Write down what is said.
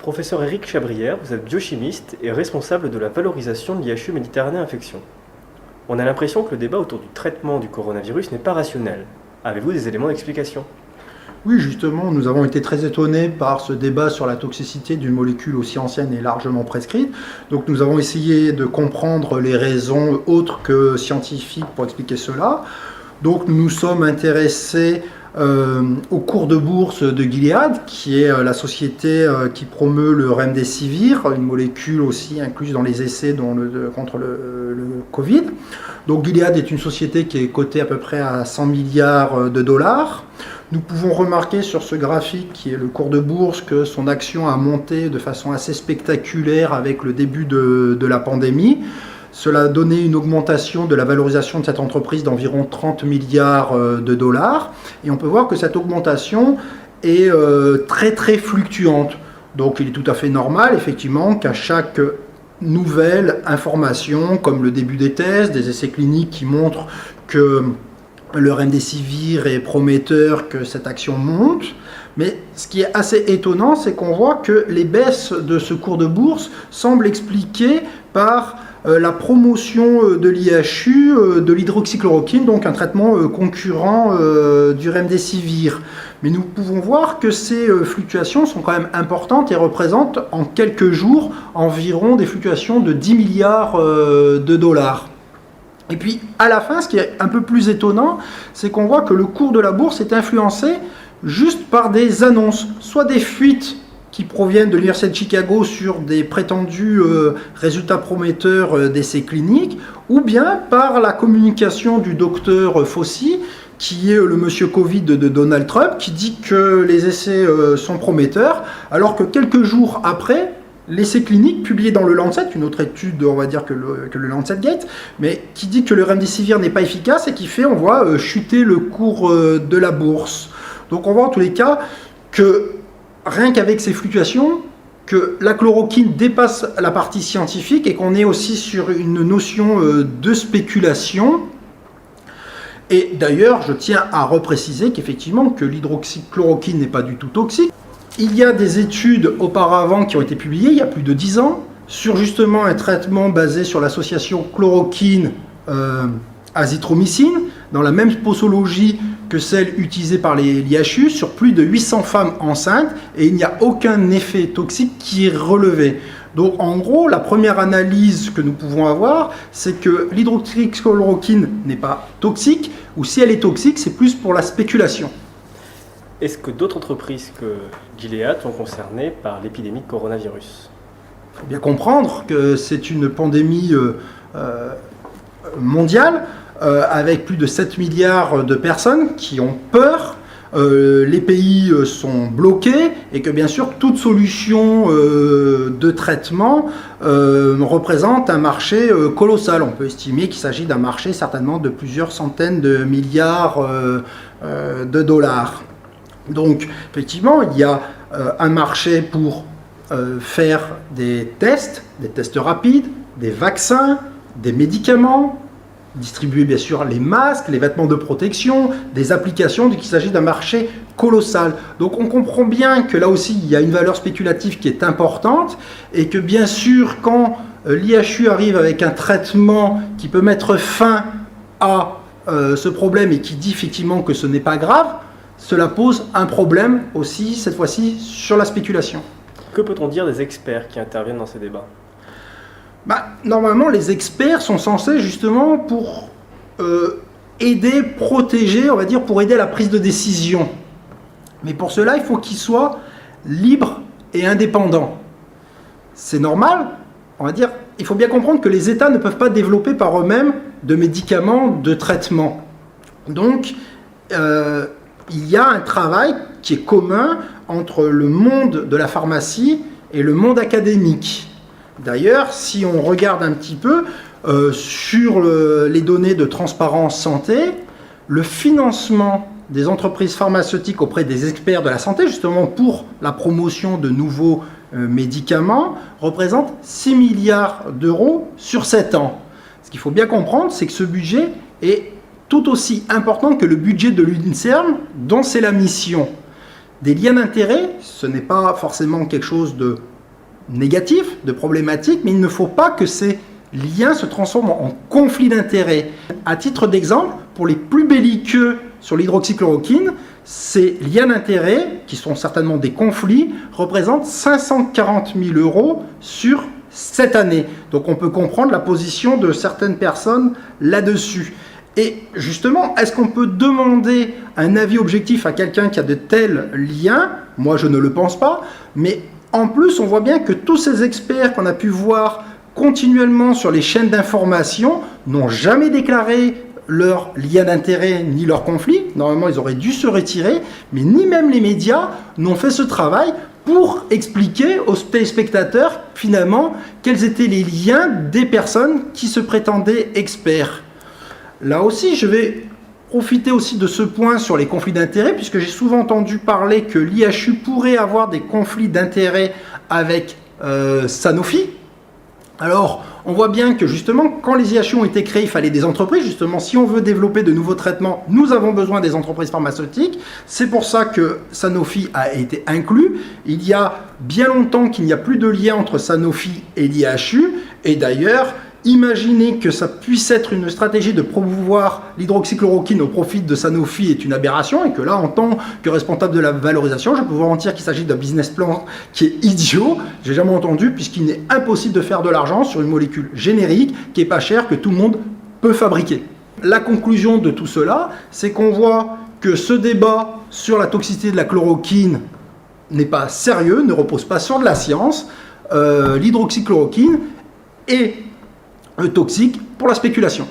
Professeur Éric Chabrière, vous êtes biochimiste et responsable de la valorisation de l'IHU Méditerranée Infection. On a l'impression que le débat autour du traitement du coronavirus n'est pas rationnel. Avez-vous des éléments d'explication ? Oui, justement, nous avons été très étonnés par ce débat sur la toxicité d'une molécule aussi ancienne et largement prescrite. Donc nous avons essayé de comprendre les raisons autres que scientifiques pour expliquer cela. Donc nous nous sommes intéressés au cours de bourse de Gilead, qui est la société qui promeut le Remdesivir, une molécule aussi incluse dans les essais contre le Covid. Donc Gilead est une société qui est cotée à peu près à 100 milliards de dollars. Nous pouvons remarquer sur ce graphique, qui est le cours de bourse, que son action a monté de façon assez spectaculaire avec le début de la pandémie. Cela a donné une augmentation de la valorisation de cette entreprise d'environ 30 milliards de dollars. Et on peut voir que cette augmentation est très très fluctuante. Donc il est tout à fait normal, effectivement, qu'à chaque nouvelle information, comme le début des tests, des essais cliniques qui montrent que le Remdesivir est prometteur, que cette action monte. Mais ce qui est assez étonnant, c'est qu'on voit que les baisses de ce cours de bourse semblent expliquées par la promotion de l'IHU, de l'hydroxychloroquine, donc un traitement concurrent du Remdesivir. Mais nous pouvons voir que ces fluctuations sont quand même importantes et représentent en quelques jours environ des fluctuations de 10 milliards de dollars. Et puis à la fin, ce qui est un peu plus étonnant, c'est qu'on voit que le cours de la bourse est influencé juste par des annonces, soit des fuites qui proviennent de l'Université de Chicago sur des prétendus résultats prometteurs d'essais cliniques, ou bien par la communication du docteur Fauci, qui est le monsieur Covid de Donald Trump, qui dit que les essais sont prometteurs, alors que quelques jours après, l'essai clinique publié dans le Lancet, une autre étude, on va dire que le Lancet Gate, mais qui dit que le Remdesivir n'est pas efficace et qui fait, on voit, chuter le cours de la bourse. Donc on voit en tous les cas que rien qu'avec ces fluctuations, que la chloroquine dépasse la partie scientifique et qu'on est aussi sur une notion de spéculation. Et d'ailleurs, je tiens à repréciser qu'effectivement, que l'hydroxychloroquine n'est pas du tout toxique. Il y a des études auparavant qui ont été publiées, il y a plus de 10 ans, sur justement un traitement basé sur l'association chloroquine-azithromycine, dans la même posologie que celle utilisée par l'IHU, sur plus de 800 femmes enceintes, et il n'y a aucun effet toxique qui est relevé. Donc en gros, la première analyse que nous pouvons avoir, c'est que l'hydroxychloroquine n'est pas toxique, ou si elle est toxique, c'est plus pour la spéculation. Est-ce que d'autres entreprises que Gilead sont concernées par l'épidémie de coronavirus ? Il faut bien comprendre que c'est une pandémie mondiale, avec plus de 7 milliards de personnes qui ont peur. Les pays sont bloqués et que bien sûr toute solution de traitement représente un marché colossal. On peut estimer qu'il s'agit d'un marché certainement de plusieurs centaines de milliards de dollars. Donc effectivement il y a un marché pour faire des tests rapides, des vaccins, des médicaments, distribuer bien sûr les masques, les vêtements de protection, des applications, donc il s'agit d'un marché colossal. Donc on comprend bien que là aussi il y a une valeur spéculative qui est importante et que bien sûr quand l'IHU arrive avec un traitement qui peut mettre fin à ce problème et qui dit effectivement que ce n'est pas grave, cela pose un problème aussi cette fois-ci sur la spéculation. Que peut-on dire des experts qui interviennent dans ces débats ? Normalement, les experts sont censés justement pour aider, protéger, on va dire, pour aider à la prise de décision. Mais pour cela, il faut qu'ils soient libres et indépendants. C'est normal, on va dire, il faut bien comprendre que les États ne peuvent pas développer par eux-mêmes de médicaments, de traitements. Donc, il y a un travail qui est commun entre le monde de la pharmacie et le monde académique. D'ailleurs, si on regarde un petit peu sur les données de Transparence Santé, le financement des entreprises pharmaceutiques auprès des experts de la santé, justement pour la promotion de nouveaux médicaments, représente 6 milliards d'euros sur 7 ans. Ce qu'il faut bien comprendre, c'est que ce budget est tout aussi important que le budget de l'UNICERM, dont c'est la mission. Des liens d'intérêt, ce n'est pas forcément quelque chose de négatifs, de problématiques, mais il ne faut pas que ces liens se transforment en conflits d'intérêts. À titre d'exemple, pour les plus belliqueux sur l'hydroxychloroquine, ces liens d'intérêts, qui sont certainement des conflits, représentent 540 000 € sur cette année. Donc on peut comprendre la position de certaines personnes là-dessus. Et justement, est-ce qu'on peut demander un avis objectif à quelqu'un qui a de tels liens? Moi, je ne le pense pas. Mais en plus, on voit bien que tous ces experts qu'on a pu voir continuellement sur les chaînes d'information n'ont jamais déclaré leur lien d'intérêt ni leur conflit. Normalement, ils auraient dû se retirer, mais ni même les médias n'ont fait ce travail pour expliquer aux téléspectateurs, finalement, quels étaient les liens des personnes qui se prétendaient experts. Là aussi, je vais profiter aussi de ce point sur les conflits d'intérêts, puisque j'ai souvent entendu parler que l'IHU pourrait avoir des conflits d'intérêts avec Sanofi. Alors, on voit bien que justement, quand les IHU ont été créés, il fallait des entreprises. Justement, si on veut développer de nouveaux traitements, nous avons besoin des entreprises pharmaceutiques. C'est pour ça que Sanofi a été inclus. Il y a bien longtemps qu'il n'y a plus de lien entre Sanofi et l'IHU. Et d'ailleurs, imaginer que ça puisse être une stratégie de promouvoir l'hydroxychloroquine au profit de Sanofi est une aberration, et que là, en tant que responsable de la valorisation, je peux vous mentir qu'il s'agit d'un business plan qui est idiot. J'ai jamais entendu, puisqu'il est impossible de faire de l'argent sur une molécule générique qui est pas chère, que tout le monde peut fabriquer. La conclusion de tout cela, c'est qu'on voit que ce débat sur la toxicité de la chloroquine n'est pas sérieux, ne repose pas sur de la science. L'hydroxychloroquine est toxique pour la spéculation.